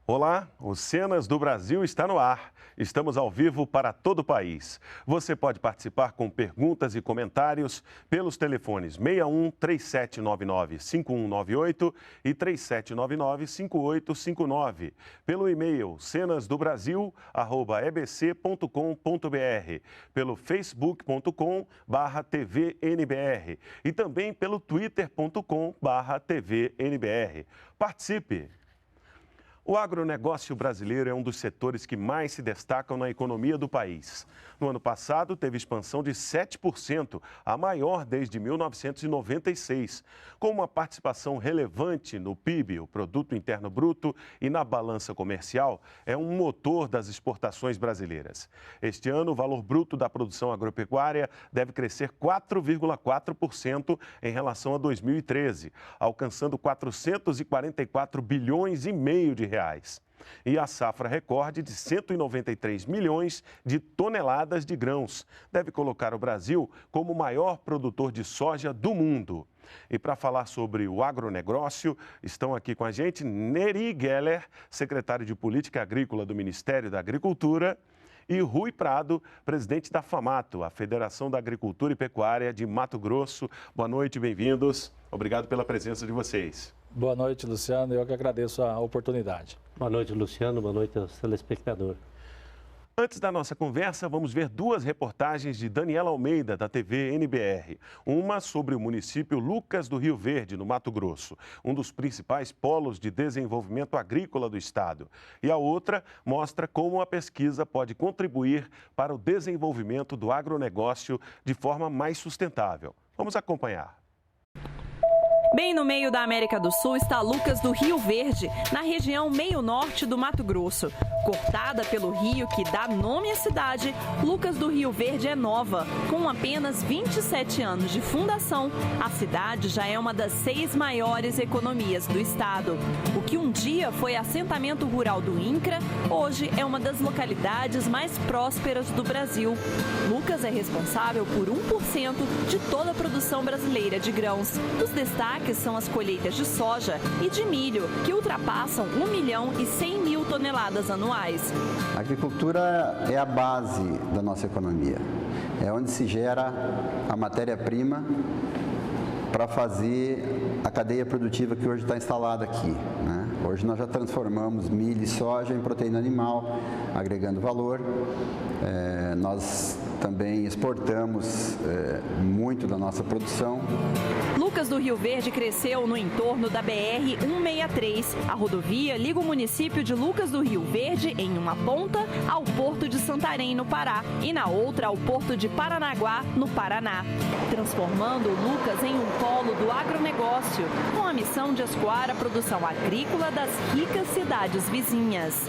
Olá, o Cenas do Brasil está no ar. Estamos ao vivo para todo o país. Você pode participar com perguntas e comentários pelos telefones 61 3799 5198 e 3799 5859, pelo e-mail cenasdobrasil@ebc.com.br, pelo facebook.com/tvnbr e também pelo twitter.com/tvnbr. Participe! O agronegócio brasileiro é um dos setores que mais se destacam na economia do país. No ano passado, teve expansão de 7%, a maior desde 1996, com uma participação relevante no PIB, o Produto Interno Bruto, e na balança comercial, é um motor das exportações brasileiras. Este ano, o valor bruto da produção agropecuária deve crescer 4,4% em relação a 2013, alcançando 444 bilhões e meio de reais. E a safra recorde de 193 milhões de toneladas de grãos deve colocar o Brasil como o maior produtor de soja do mundo. E para falar sobre o agronegócio, estão aqui com a gente Neri Geller, secretário de Política Agrícola do Ministério da Agricultura, e Rui Prado, presidente da FAMATO, a Federação da Agricultura e Pecuária de Mato Grosso. Boa noite, bem-vindos. Obrigado pela presença de vocês. Boa noite, Luciano. Eu que agradeço a oportunidade. Boa noite, Luciano. Boa noite aos telespectadores. Antes da nossa conversa, vamos ver duas reportagens de Daniela Almeida, da TV NBR. Uma sobre o município Lucas do Rio Verde, no Mato Grosso, um dos principais polos de desenvolvimento agrícola do estado. E a outra mostra como a pesquisa pode contribuir para o desenvolvimento do agronegócio de forma mais sustentável. Vamos acompanhar. Bem no meio da América do Sul está Lucas do Rio Verde, na região meio-norte do Mato Grosso. Cortada pelo rio que dá nome à cidade, Lucas do Rio Verde é nova. Com apenas 27 anos de fundação, a cidade já é uma das 6 maiores economias do estado. O que um dia foi assentamento rural do INCRA, hoje é uma das localidades mais prósperas do Brasil. Lucas é responsável por 1% de toda a produção brasileira de grãos. Os destaques são as colheitas de soja e de milho, que ultrapassam 1.100.000 toneladas anuais. A agricultura é a base da nossa economia. É onde se gera a matéria-prima para fazer a cadeia produtiva que hoje está instalada aqui, né? Hoje nós já transformamos milho e soja em proteína animal, agregando valor. Nós também exportamos muito da nossa produção. Lucas do Rio Verde cresceu no entorno da BR-163. A rodovia liga o município de Lucas do Rio Verde, em uma ponta, ao Porto de Santarém, no Pará, e na outra ao Porto de Paranaguá, no Paraná, transformando Lucas em um polo do agronegócio, com a missão de escoar a produção agrícola das ricas cidades vizinhas.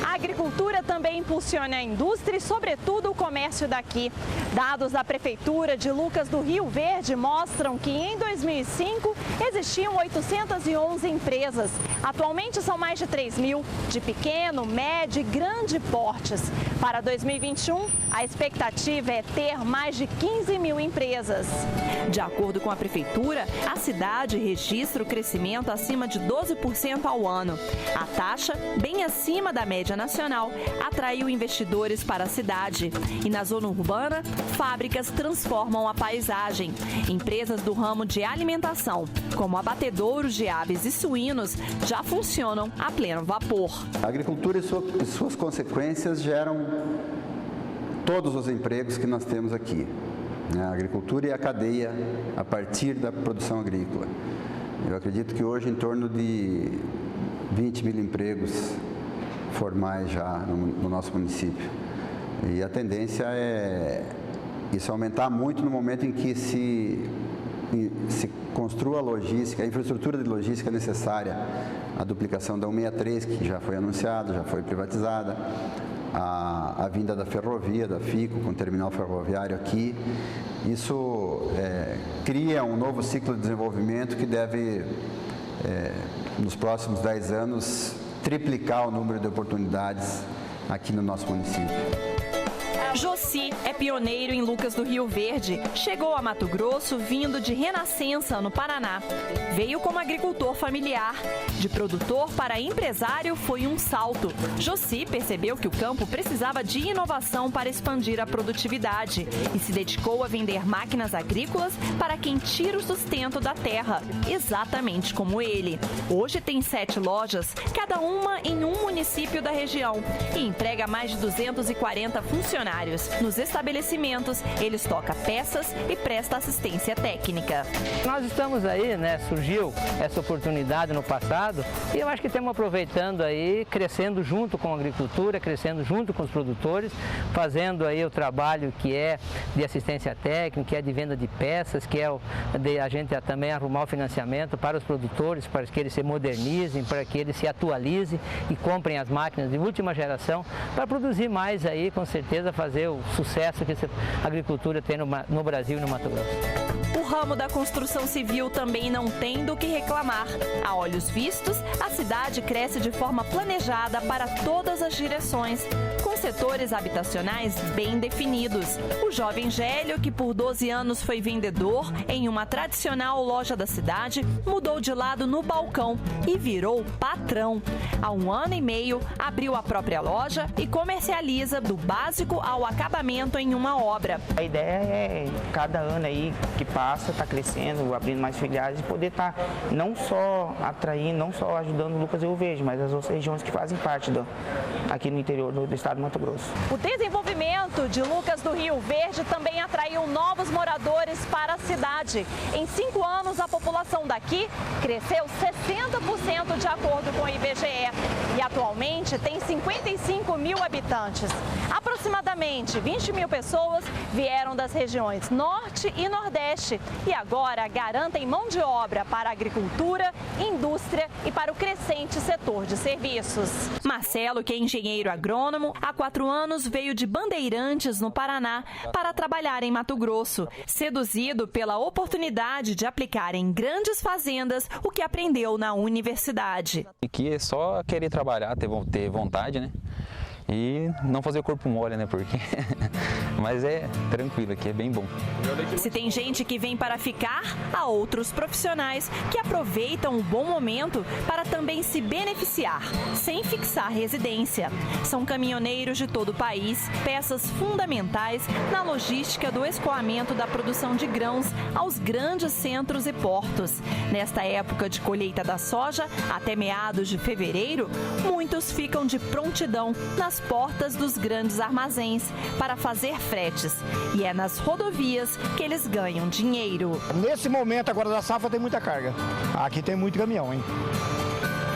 A agricultura também impulsiona a indústria e, sobretudo, o comércio daqui. Dados da Prefeitura de Lucas do Rio Verde mostram que em 2005 existiam 811 empresas. Atualmente são mais de 3.000, de pequeno, médio e grande portes. Para 2021, a expectativa é ter mais de 15.000 empresas. De acordo com a Prefeitura, a cidade registra o crescimento acima de 12% ao ano. A taxa, bem acima da média nacional, atraiu investidores para a cidade. E na zona urbana, fábricas transformam a paisagem. Empresas do ramo de alimentação, como abatedouros de aves e suínos, já funcionam a pleno vapor. A agricultura e suas consequências geram todos os empregos que nós temos aqui. A agricultura e a cadeia a partir da produção agrícola. Eu acredito que hoje em torno de 20.000 empregos formais já no nosso município. E a tendência é isso aumentar muito no momento em que se construa a logística, a infraestrutura de logística necessária, a duplicação da 163, que já foi anunciada, já foi privatizada, a vinda da ferrovia, da FICO, com o terminal ferroviário aqui. Isso cria um novo ciclo de desenvolvimento que deve, nos próximos 10 anos, triplicar o número de oportunidades aqui no nosso município. Josi é pioneiro em Lucas do Rio Verde. Chegou a Mato Grosso vindo de Renascença, no Paraná. Veio como agricultor familiar. De produtor para empresário foi um salto. Josi percebeu que o campo precisava de inovação para expandir a produtividade e se dedicou a vender máquinas agrícolas para quem tira o sustento da terra, exatamente como ele. Hoje tem 7 lojas, cada uma em um município da região, e emprega mais de 240 funcionários. Nos estabelecimentos, ele estoca peças e presta assistência técnica. Nós estamos aí, surgiu essa oportunidade no passado e eu acho que estamos aproveitando aí, crescendo junto com a agricultura, crescendo junto com os produtores, fazendo aí o trabalho que é de assistência técnica, que é de venda de peças, que é de a gente também arrumar o financiamento para os produtores, para que eles se modernizem, para que eles se atualizem e comprem as máquinas de última geração, para produzir mais aí, com certeza, fazer o sucesso que a agricultura tem no Brasil e no Mato Grosso. O ramo da construção civil também não tem do que reclamar. A olhos vistos, a cidade cresce de forma planejada para todas as direções, com setores habitacionais bem definidos. O jovem Gélio, que por 12 anos foi vendedor em uma tradicional loja da cidade, mudou de lado no balcão e virou patrão. Há 1 ano e meio, abriu a própria loja e comercializa do básico ao acabamento em uma obra. A ideia é, cada ano aí que passa, está crescendo, abrindo mais filiais e poder estar não só atraindo, não só ajudando o Lucas do Rio Verde, mas as outras regiões que fazem parte aqui no interior do estado do Mato Grosso. O desenvolvimento de Lucas do Rio Verde também atraiu novos moradores para a cidade. Em 5 anos, a população daqui cresceu 60% de acordo com o IBGE e atualmente tem 55 mil habitantes. Aproximadamente 20 mil pessoas vieram das regiões Norte e Nordeste e agora garantem mão de obra para a agricultura, indústria e para o crescente setor de serviços. Marcelo, que é engenheiro agrônomo, há 4 anos veio de Bandeirantes, no Paraná, para trabalhar em Mato Grosso, seduzido pela oportunidade de aplicar em grandes fazendas o que aprendeu na universidade. Aqui é só querer trabalhar, ter vontade, né? E não fazer o corpo mole, né? Porque... Mas é tranquilo aqui, é bem bom. Se tem gente que vem para ficar, há outros profissionais que aproveitam o bom momento para também se beneficiar, sem fixar residência. São caminhoneiros de todo o país, peças fundamentais na logística do escoamento da produção de grãos aos grandes centros e portos. Nesta época de colheita da soja, até meados de fevereiro, muitos ficam de prontidão nas portas dos grandes armazéns para fazer fretes. E é nas rodovias que eles ganham dinheiro. Nesse momento agora da safra tem muita carga. Aqui tem muito caminhão, hein?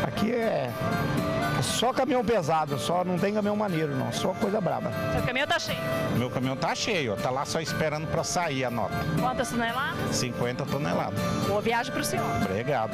Aqui é só caminhão pesado, só não tem caminhão maneiro não, só coisa braba. Seu caminhão tá cheio? Meu caminhão tá cheio, tá lá só esperando para sair a nota. Quantas toneladas? 50 toneladas. Boa viagem pro senhor. Obrigado.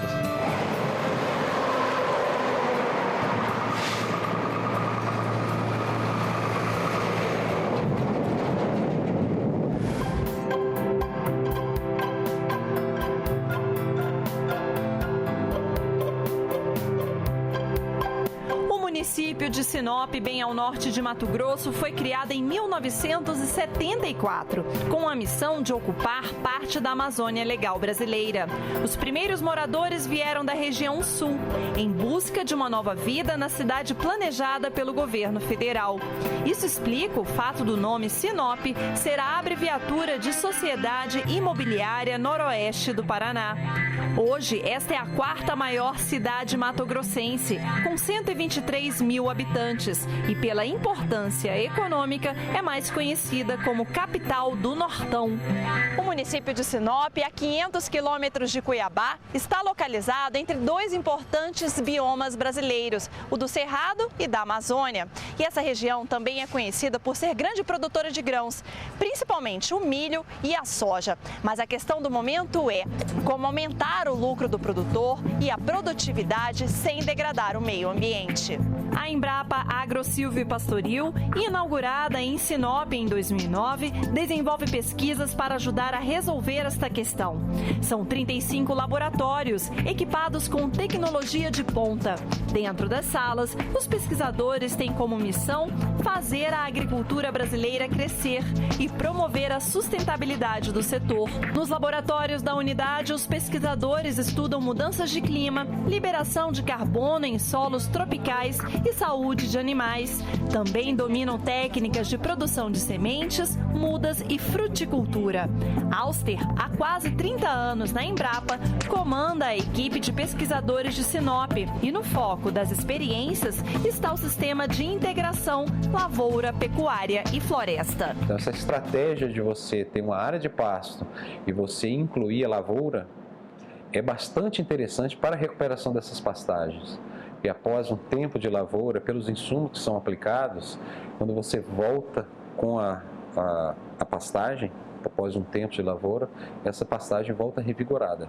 O município de Sinop, bem ao norte de Mato Grosso, foi criada em 1974, com a missão de ocupar parte da Amazônia Legal brasileira. Os primeiros moradores vieram da região sul, em busca de uma nova vida na cidade planejada pelo governo federal. Isso explica o fato do nome Sinop ser a abreviatura de Sociedade Imobiliária Noroeste do Paraná. Hoje, esta é a 4ª maior cidade mato-grossense, com 123 mil habitantes e, pela importância econômica, é mais conhecida como capital do Nortão. O município de Sinop, a 500 quilômetros de Cuiabá, está localizado entre 2 importantes biomas brasileiros, o do Cerrado e da Amazônia. E essa região também é conhecida por ser grande produtora de grãos, principalmente o milho e a soja. Mas a questão do momento é como aumentar o lucro do produtor e a produtividade sem degradar o meio ambiente. A Embrapa Agrosilvopastoril, inaugurada em Sinop em 2009, desenvolve pesquisas para ajudar a resolver esta questão. São 35 laboratórios equipados com tecnologia de ponta. Dentro das salas, os pesquisadores têm como missão fazer a agricultura brasileira crescer e promover a sustentabilidade do setor. Nos laboratórios da unidade, os pesquisadores estudam mudanças de clima, liberação de carbono em solos tropicais e saúde de animais. Também dominam técnicas de produção de sementes, mudas e fruticultura. Auster, há quase 30 anos na Embrapa, comanda a equipe de pesquisadores de Sinop e no foco das experiências está o sistema de integração lavoura, pecuária e floresta. Então, essa estratégia de você ter uma área de pasto e você incluir a lavoura é bastante interessante para a recuperação dessas pastagens. E após um tempo de lavoura, pelos insumos que são aplicados, quando você volta com a pastagem, após um tempo de lavoura, essa pastagem volta revigorada.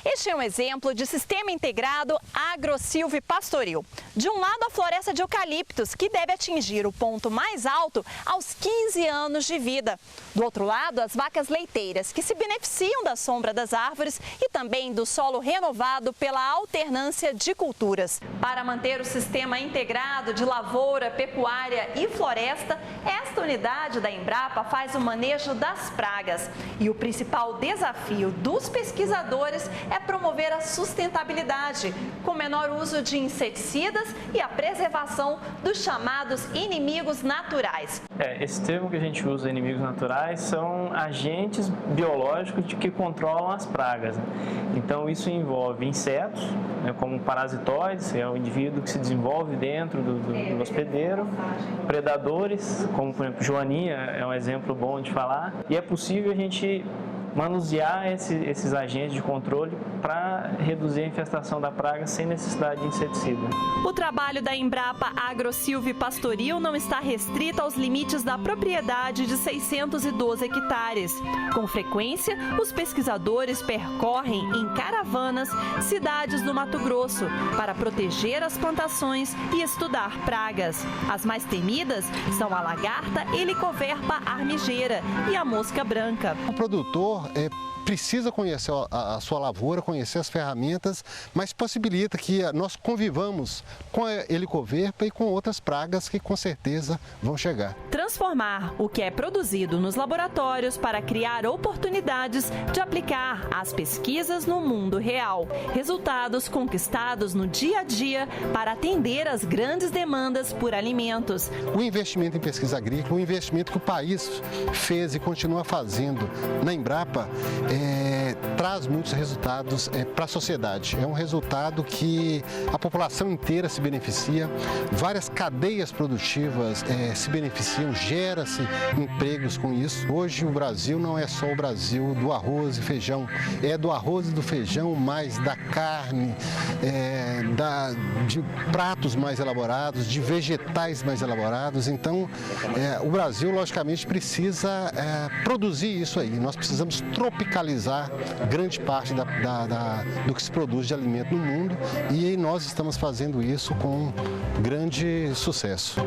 Este é um exemplo de sistema integrado agrosilvopastoril. De um lado, a floresta de eucaliptos, que deve atingir o ponto mais alto aos 15 anos de vida. Do outro lado, as vacas leiteiras, que se beneficiam da sombra das árvores e também do solo renovado pela alternância de culturas. Para manter o sistema integrado de lavoura, pecuária e floresta, esta unidade da Embrapa faz o manejo das pragas. E o principal desafio dos pesquisadores é promover a sustentabilidade, com menor uso de inseticidas e a preservação dos chamados inimigos naturais. Esse termo que a gente usa, inimigos naturais, são agentes biológicos que controlam as pragas. Então isso envolve insetos, como parasitoides, é o indivíduo que se desenvolve dentro do hospedeiro, predadores, como por exemplo joaninha é um exemplo bom de falar, e é possível a gente manusear esses agentes de controle para reduzir a infestação da praga sem necessidade de inseticida. O trabalho da Embrapa Agrosilvopastoril não está restrito aos limites da propriedade de 612 hectares. Com frequência, os pesquisadores percorrem em caravanas cidades do Mato Grosso para proteger as plantações e estudar pragas. As mais temidas são a lagarta helicoverpa armigeira e a mosca branca. O produtor precisa conhecer a sua lavoura, conhecer as ferramentas, mas possibilita que nós convivamos com a helicoverpa e com outras pragas que com certeza vão chegar. Transformar o que é produzido nos laboratórios para criar oportunidades de aplicar as pesquisas no mundo real. Resultados conquistados no dia a dia para atender às grandes demandas por alimentos. O investimento em pesquisa agrícola, o investimento que o país fez e continua fazendo na Embrapa, traz muitos resultados para a sociedade. É um resultado que a população inteira se beneficia, várias cadeias produtivas se beneficiam, gera-se empregos com isso. Hoje o Brasil não é só o Brasil do arroz e feijão, é do arroz e do feijão, mais da carne, de pratos mais elaborados, de vegetais mais elaborados. Então, o Brasil, logicamente, precisa produzir isso aí. Nós precisamos tropicalizar grande parte do que se produz de alimento no mundo e nós estamos fazendo isso com grande sucesso.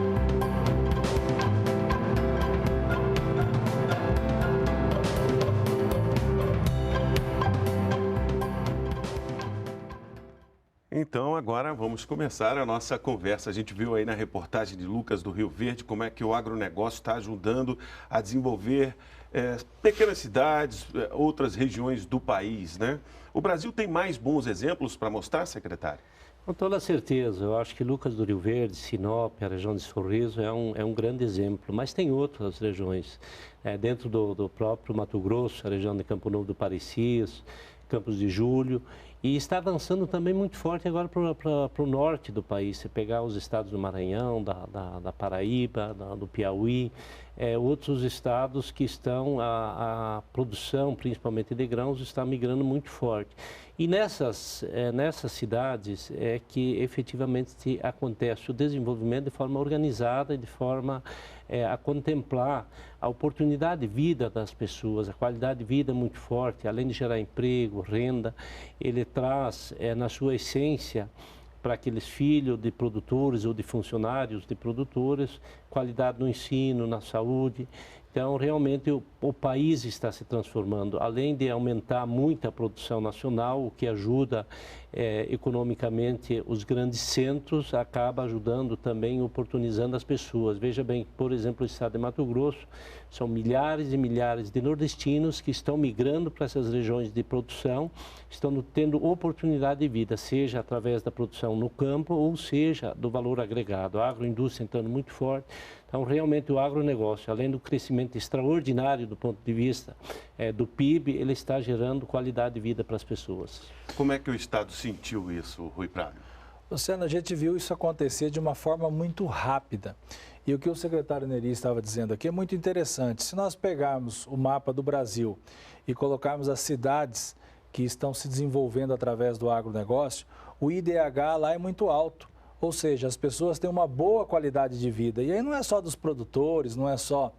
Então, agora vamos começar a nossa conversa. A gente viu aí na reportagem de Lucas do Rio Verde como é que o agronegócio está ajudando a desenvolver pequenas cidades, outras regiões do país, né? O Brasil tem mais bons exemplos para mostrar, secretário? Com toda certeza. Eu acho que Lucas do Rio Verde, Sinop, a região de Sorriso é um grande exemplo, mas tem outras regiões. Dentro do próprio Mato Grosso, a região de Campo Novo do Parecis, Campos de Julho, e está avançando também muito forte agora para o norte do país. Se pegar os estados do Maranhão, da Paraíba, do Piauí, outros estados que estão, a produção, principalmente de grãos, está migrando muito forte. E nessas cidades é que efetivamente acontece o desenvolvimento de forma organizada e de forma a contemplar a oportunidade de vida das pessoas. A qualidade de vida é muito forte, além de gerar emprego, renda, ele traz na sua essência para aqueles filhos de produtores ou de funcionários de produtores, qualidade no ensino, na saúde. Então, realmente, o país está se transformando. Além de aumentar muito a produção nacional, o que ajuda economicamente os grandes centros, acaba ajudando também, oportunizando as pessoas. Veja bem, por exemplo, o estado de Mato Grosso, são milhares e milhares de nordestinos que estão migrando para essas regiões de produção, estão tendo oportunidade de vida, seja através da produção no campo ou seja do valor agregado. A agroindústria entrando muito forte. Então, realmente, o agronegócio, além do crescimento extraordinário do ponto de vista do PIB, ele está gerando qualidade de vida para as pessoas. Como é que o Estado sentiu isso, Rui Prado? Luciano, a gente viu isso acontecer de uma forma muito rápida. E o que o secretário Neri estava dizendo aqui é muito interessante. Se nós pegarmos o mapa do Brasil e colocarmos as cidades que estão se desenvolvendo através do agronegócio, o IDH lá é muito alto. Ou seja, as pessoas têm uma boa qualidade de vida. E aí não é só dos produtores, não é só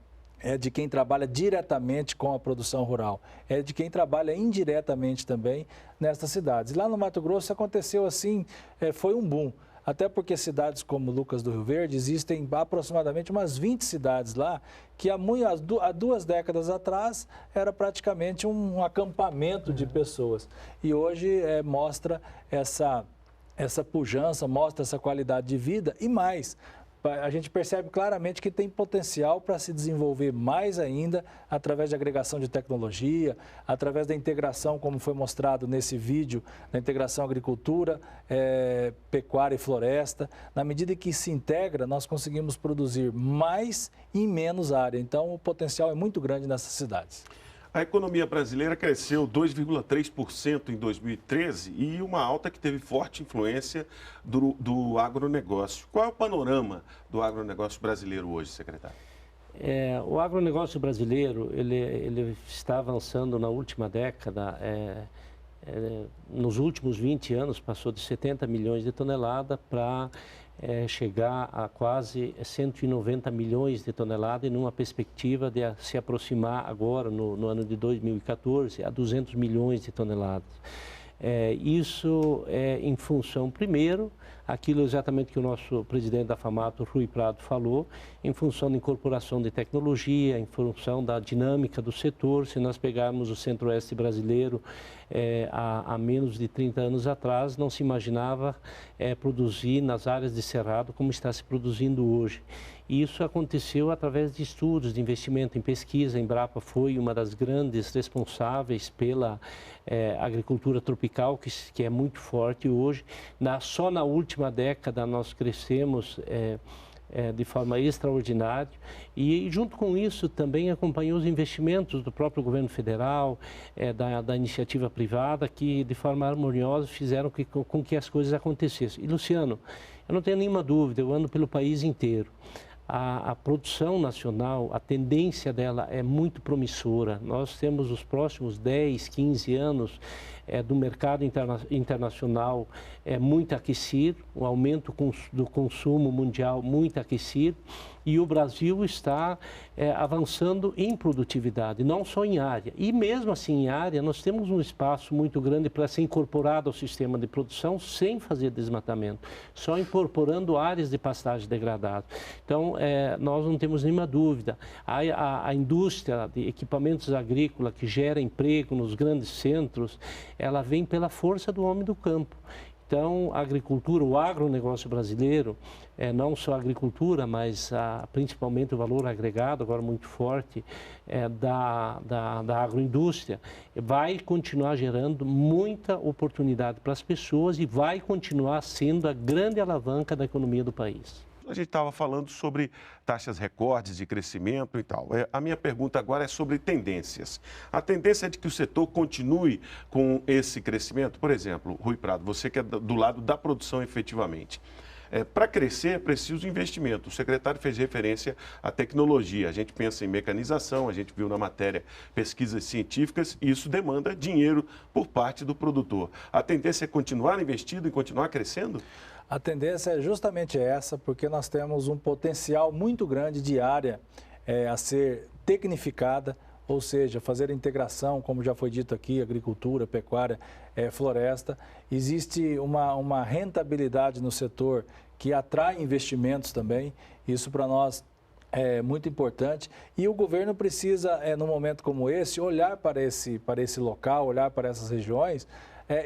de quem trabalha diretamente com a produção rural, é de quem trabalha indiretamente também nestas cidades. Lá no Mato Grosso aconteceu assim, foi um boom. Até porque cidades como Lucas do Rio Verde, existem aproximadamente umas 20 cidades lá, que há 2 décadas atrás era praticamente um acampamento de pessoas. E hoje mostra essa pujança, mostra essa qualidade de vida e mais. A gente percebe claramente que tem potencial para se desenvolver mais ainda através de agregação de tecnologia, através da integração, como foi mostrado nesse vídeo, da integração agricultura, pecuária e floresta. Na medida que se integra, nós conseguimos produzir mais em menos área. Então, o potencial é muito grande nessas cidades. A economia brasileira cresceu 2,3% em 2013 e uma alta que teve forte influência do agronegócio. Qual é o panorama do agronegócio brasileiro hoje, secretário? O agronegócio brasileiro ele está avançando na última década. Nos últimos 20 anos passou de 70 milhões de toneladas para chegar a quase 190 milhões de toneladas e numa perspectiva de se aproximar agora, no ano de 2014, a 200 milhões de toneladas. Isso é em função, primeiro, aquilo exatamente que o nosso presidente da FAMATO, Rui Prado, falou, em função da incorporação de tecnologia, em função da dinâmica do setor. Se nós pegarmos o centro-oeste brasileiro, há menos de 30 anos atrás, não se imaginava produzir nas áreas de cerrado como está se produzindo hoje. E isso aconteceu através de estudos, de investimento em pesquisa. A Embrapa foi uma das grandes responsáveis pela agricultura tropical, que é muito forte hoje. Só na última década nós crescemos de forma extraordinária e junto com isso também acompanhou os investimentos do próprio governo federal, da iniciativa privada, que de forma harmoniosa fizeram com que as coisas acontecessem. E Luciano, eu não tenho nenhuma dúvida, eu ando pelo país inteiro. A produção nacional, a tendência dela é muito promissora. Nós temos os próximos 10, 15 anos do mercado internacional muito aquecido, o aumento do consumo mundial muito aquecido e o Brasil está avançando em produtividade, não só em área. E mesmo assim em área, nós temos um espaço muito grande para ser incorporado ao sistema de produção sem fazer desmatamento, só incorporando áreas de pastagem degradada. Então, nós não temos nenhuma dúvida. A indústria de equipamentos agrícolas que gera emprego nos grandes centros, ela vem pela força do homem do campo. Então, a agricultura, o agronegócio brasileiro, não só a agricultura, mas principalmente o valor agregado, agora muito forte, da agroindústria, vai continuar gerando muita oportunidade para as pessoas e vai continuar sendo a grande alavanca da economia do país. A gente estava falando sobre taxas recordes de crescimento e tal. A minha pergunta agora é sobre tendências. A tendência é de que o setor continue com esse crescimento? Por exemplo, Rui Prado, você que é do lado da produção efetivamente. Para crescer é preciso investimento. O secretário fez referência à tecnologia. A gente pensa em mecanização, a gente viu na matéria pesquisas científicas e isso demanda dinheiro por parte do produtor. A tendência é continuar investindo e continuar crescendo? A tendência é justamente essa, porque nós temos um potencial muito grande de área a ser tecnificada, ou seja, fazer a integração, como já foi dito aqui, agricultura, pecuária, floresta. Existe uma rentabilidade no setor que atrai investimentos também, isso para nós é muito importante. E o governo precisa, num momento como esse, olhar para esse local, olhar para essas regiões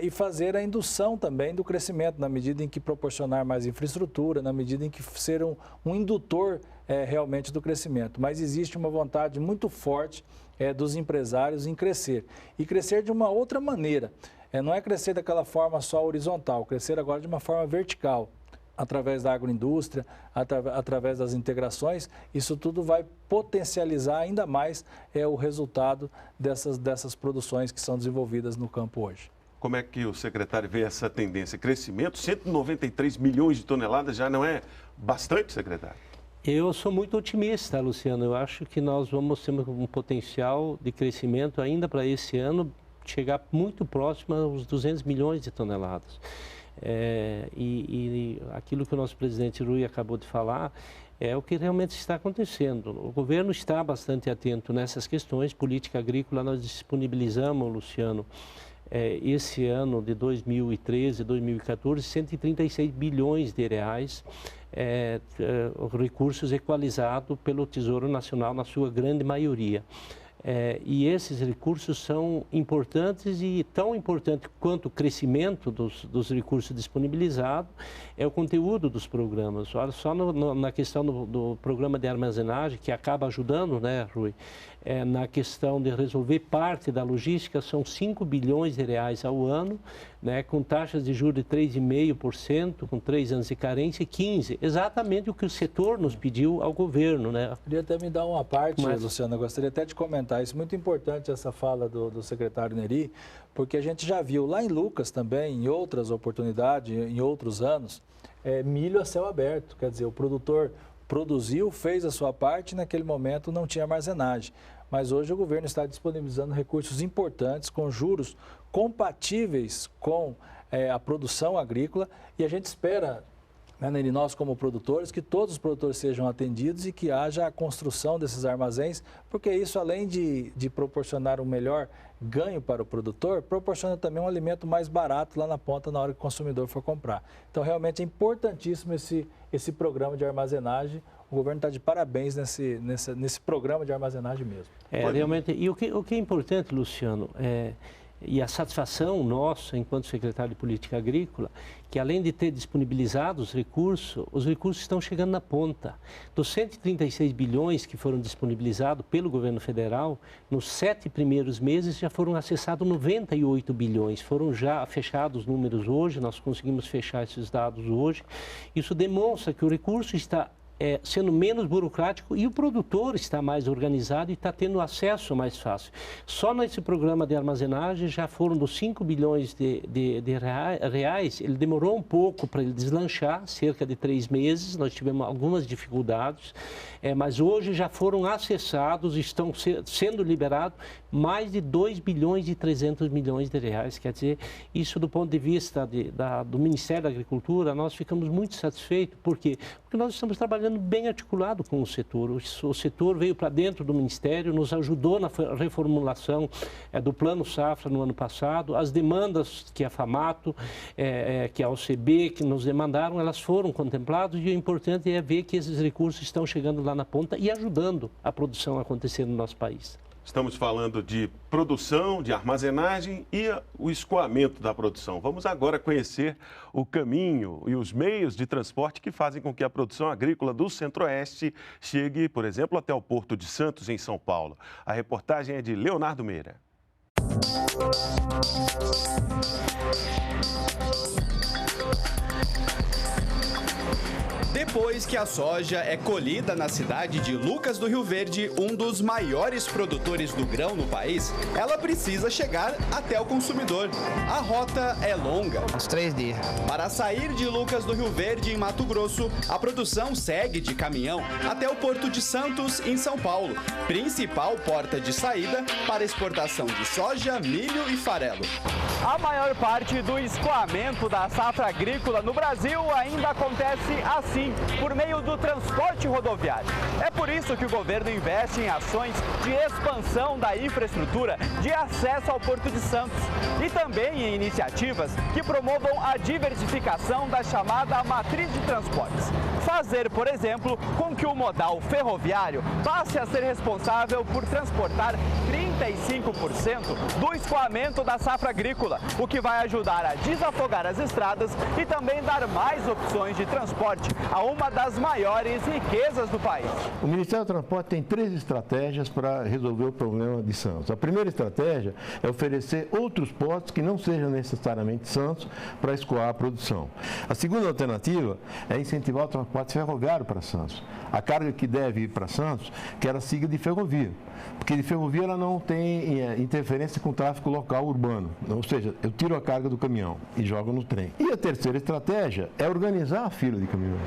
e fazer a indução também do crescimento, na medida em que proporcionar mais infraestrutura, na medida em que ser um indutor realmente do crescimento. Mas existe uma vontade muito forte dos empresários em crescer. E crescer de uma outra maneira. Não é crescer daquela forma só horizontal, crescer agora de uma forma vertical. Através da agroindústria, através das integrações, isso tudo vai potencializar ainda mais o resultado dessas produções que são desenvolvidas no campo hoje. Como é que o secretário vê essa tendência? Crescimento, 193 milhões de toneladas já não é bastante, secretário? Eu sou muito otimista, Luciano. Eu acho que nós vamos ter um potencial de crescimento ainda para esse ano, chegar muito próximo aos 200 milhões de toneladas. E aquilo que o nosso presidente Rui acabou de falar é o que realmente está acontecendo. O governo está bastante atento nessas questões. Política agrícola, nós disponibilizamos, Luciano, esse ano de 2013, 2014, 136 bilhões de reais, recursos equalizados pelo Tesouro Nacional na sua grande maioria. E esses recursos são importantes e tão importante quanto o crescimento dos recursos disponibilizados é o conteúdo dos programas. Olha só na questão do programa de armazenagem, que acaba ajudando, né, Rui? Na questão de resolver parte da logística, são 5 bilhões de reais ao ano, né, com taxas de juros de 3,5%, com 3 anos de carência e 15%. Exatamente o que o setor nos pediu ao governo, né? Eu queria até me dar uma parte, Luciano, eu gostaria até de comentar isso. Muito importante essa fala do secretário Neri, porque a gente já viu lá em Lucas também, em outras oportunidades, em outros anos, milho a céu aberto. Quer dizer, o produtor produziu, fez a sua parte, naquele momento não tinha armazenagem. Mas hoje o governo está disponibilizando recursos importantes, com juros compatíveis com a produção agrícola, e a gente espera, né, Neri, nós como produtores, que todos os produtores sejam atendidos e que haja a construção desses armazéns, porque isso, além de proporcionar um melhor ganho para o produtor, proporciona também um alimento mais barato lá na ponta na hora que o consumidor for comprar. Então, realmente é importantíssimo esse programa de armazenagem. O governo está de parabéns nesse programa de armazenagem mesmo. Realmente, e o que é importante, Luciano, e a satisfação nossa, enquanto secretário de Política Agrícola, que além de ter disponibilizado os recursos estão chegando na ponta. Dos 136 bilhões que foram disponibilizados pelo governo federal, nos 7 primeiros meses já foram acessados 98 bilhões. Foram já fechados os números hoje, nós conseguimos fechar esses dados hoje. Isso demonstra que o recurso está sendo menos burocrático e o produtor está mais organizado e está tendo acesso mais fácil. Só nesse programa de armazenagem já foram dos 5 bilhões de reais, ele demorou um pouco para ele deslanchar, cerca de 3 meses, nós tivemos algumas dificuldades, mas hoje já foram acessados, estão sendo liberados mais de 2 bilhões e 300 milhões de reais. Quer dizer, isso do ponto de vista do Ministério da Agricultura, nós ficamos muito satisfeitos. Por quê? Porque nós estamos trabalhando bem articulado com o setor. O setor veio para dentro do Ministério, nos ajudou na reformulação do Plano Safra no ano passado. As demandas que a FAMATO, que a OCB, que nos demandaram, elas foram contempladas, e o importante é ver que esses recursos estão chegando lá na ponta e ajudando a produção a acontecer no nosso país. Estamos falando de produção, de armazenagem e o escoamento da produção. Vamos agora conhecer o caminho e os meios de transporte que fazem com que a produção agrícola do Centro-Oeste chegue, por exemplo, até o Porto de Santos, em São Paulo. A reportagem é de Leonardo Meira. Depois que a soja é colhida na cidade de Lucas do Rio Verde, um dos maiores produtores do grão no país, ela precisa chegar até o consumidor. A rota é longa. Uns 3 dias. Para sair de Lucas do Rio Verde, em Mato Grosso, a produção segue de caminhão até o Porto de Santos, em São Paulo, principal porta de saída para exportação de soja, milho e farelo. A maior parte do escoamento da safra agrícola no Brasil ainda acontece assim, por meio do transporte rodoviário. É por isso que o governo investe em ações de expansão da infraestrutura de acesso ao Porto de Santos e também em iniciativas que promovam a diversificação da chamada matriz de transportes. Fazer, por exemplo, com que o modal ferroviário passe a ser responsável por transportar 35% do escoamento da safra agrícola, o que vai ajudar a desafogar as estradas e também dar mais opções de transporte a uma das maiores riquezas do país. O Ministério do Transporte tem 3 estratégias para resolver o problema de Santos. A primeira estratégia é oferecer outros portos que não sejam necessariamente Santos para escoar a produção. A segunda alternativa é incentivar o transporte ferroviário para Santos. A carga que deve ir para Santos, que ela siga de ferrovia, porque de ferrovia ela não tem interferência com o tráfego local urbano, ou seja, eu tiro a carga do caminhão e jogo no trem. E a terceira estratégia é organizar a fila de caminhões.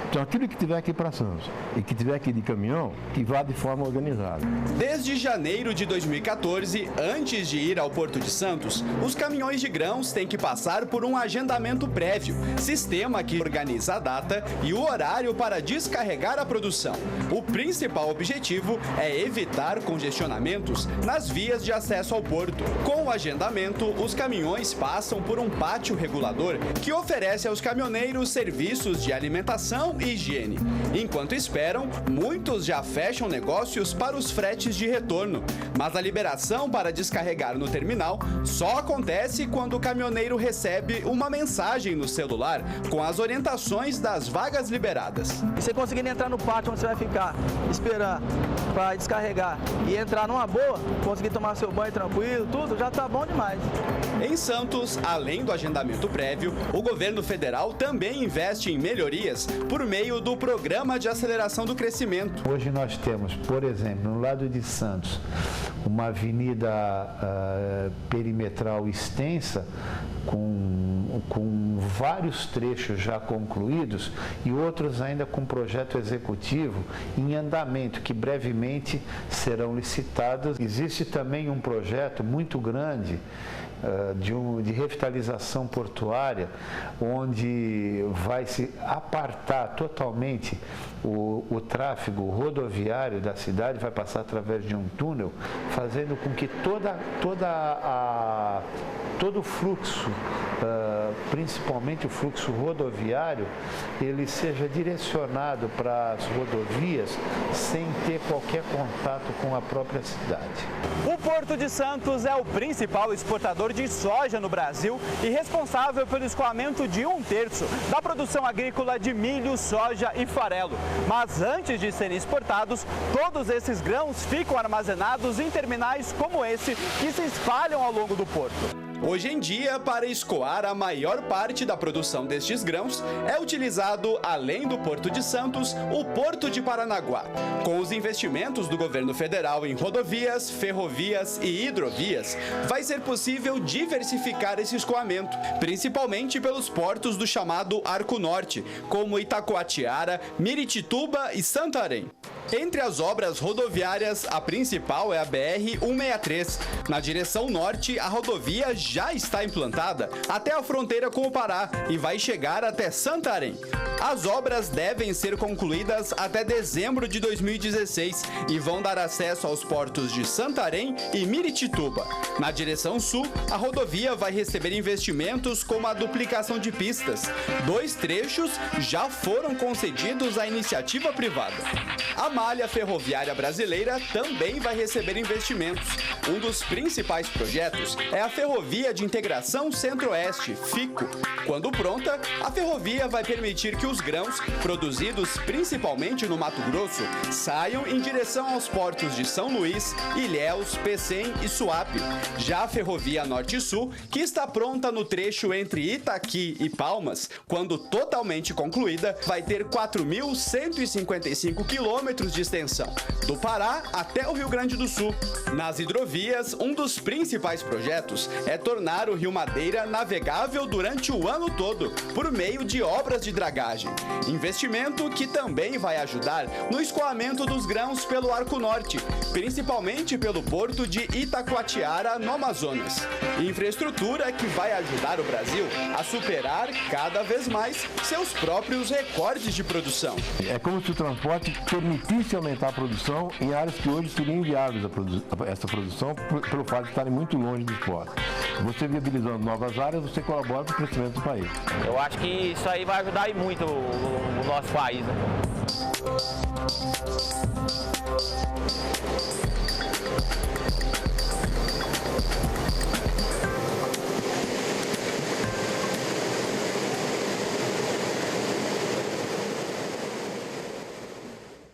Então, aquilo que tiver aqui para Santos e que tiver aqui de caminhão, que vá de forma organizada. Desde janeiro de 2014, antes de ir ao Porto de Santos, os caminhões de grãos têm que passar por um agendamento prévio, sistema que organiza a data e o horário para descarregar a produção. O principal objetivo é evitar congestionamentos nas vias de acesso ao porto. Com o agendamento, os caminhões passam por um pátio regulador que oferece aos caminhoneiros serviços de alimentação e higiene. Enquanto esperam, muitos já fecham negócios para os fretes de retorno. Mas a liberação para descarregar no terminal só acontece quando o caminhoneiro recebe uma mensagem no celular com as orientações das vagas liberadas. E você conseguindo entrar no pátio onde você vai ficar, esperar para descarregar e entrar numa boa, conseguir tomar seu banho tranquilo, tudo, já tá bom demais. Em Santos, além do agendamento prévio, o governo federal também investe em melhorias por meio do Programa de Aceleração do Crescimento. Hoje nós temos, por exemplo, no lado de Santos, uma avenida perimetral extensa com vários trechos já concluídos e outros ainda com projeto executivo em andamento, que brevemente serão licitados. Existe também um projeto muito grande de revitalização portuária, onde vai se apartar totalmente o tráfego rodoviário da cidade, vai passar através de um túnel, fazendo com que todo o fluxo, principalmente o fluxo rodoviário, ele seja direcionado para as rodovias sem ter qualquer contato com a própria cidade. O Porto de Santos é o principal exportador de soja no Brasil e responsável pelo escoamento de 1/3 da produção agrícola de milho, soja e farelo. Mas antes de serem exportados, todos esses grãos ficam armazenados em terminais como esse, que se espalham ao longo do porto. Hoje em dia, para escoar a maior parte da produção destes grãos, é utilizado, além do Porto de Santos, o Porto de Paranaguá. Com os investimentos do governo federal em rodovias, ferrovias e hidrovias, vai ser possível diversificar esse escoamento, principalmente pelos portos do chamado Arco Norte, como Itacoatiara, Miritituba e Santarém. Entre as obras rodoviárias, a principal é a BR-163. Na direção norte, a rodovia já está implantada até a fronteira com o Pará e vai chegar até Santarém. As obras devem ser concluídas até dezembro de 2016 e vão dar acesso aos portos de Santarém e Miritituba. Na direção sul, a rodovia vai receber investimentos como a duplicação de pistas. 2 trechos já foram concedidos à iniciativa privada. A malha ferroviária brasileira também vai receber investimentos. Um dos principais projetos é a Ferrovia de Integração Centro-Oeste, FICO. Quando pronta, a ferrovia vai permitir que os grãos, produzidos principalmente no Mato Grosso, saiam em direção aos portos de São Luís, Ilhéus, Pecém e Suape. Já a Ferrovia Norte-Sul, que está pronta no trecho entre Itaqui e Palmas, quando totalmente concluída, vai ter 4.155 quilômetros quilômetros de extensão, do Pará até o Rio Grande do Sul. Nas hidrovias, um dos principais projetos é tornar o Rio Madeira navegável durante o ano todo, por meio de obras de dragagem. Investimento que também vai ajudar no escoamento dos grãos pelo Arco Norte, principalmente pelo porto de Itacoatiara, no Amazonas. Infraestrutura que vai ajudar o Brasil a superar cada vez mais seus próprios recordes de produção. É como se o transporte permitisse aumentar a produção em áreas que hoje seriam inviáveis essa produção pelo fato de estarem muito longe dos portos. Você viabilizando novas áreas, você colabora para o crescimento do país. Eu acho que isso aí vai ajudar aí muito o nosso país, né?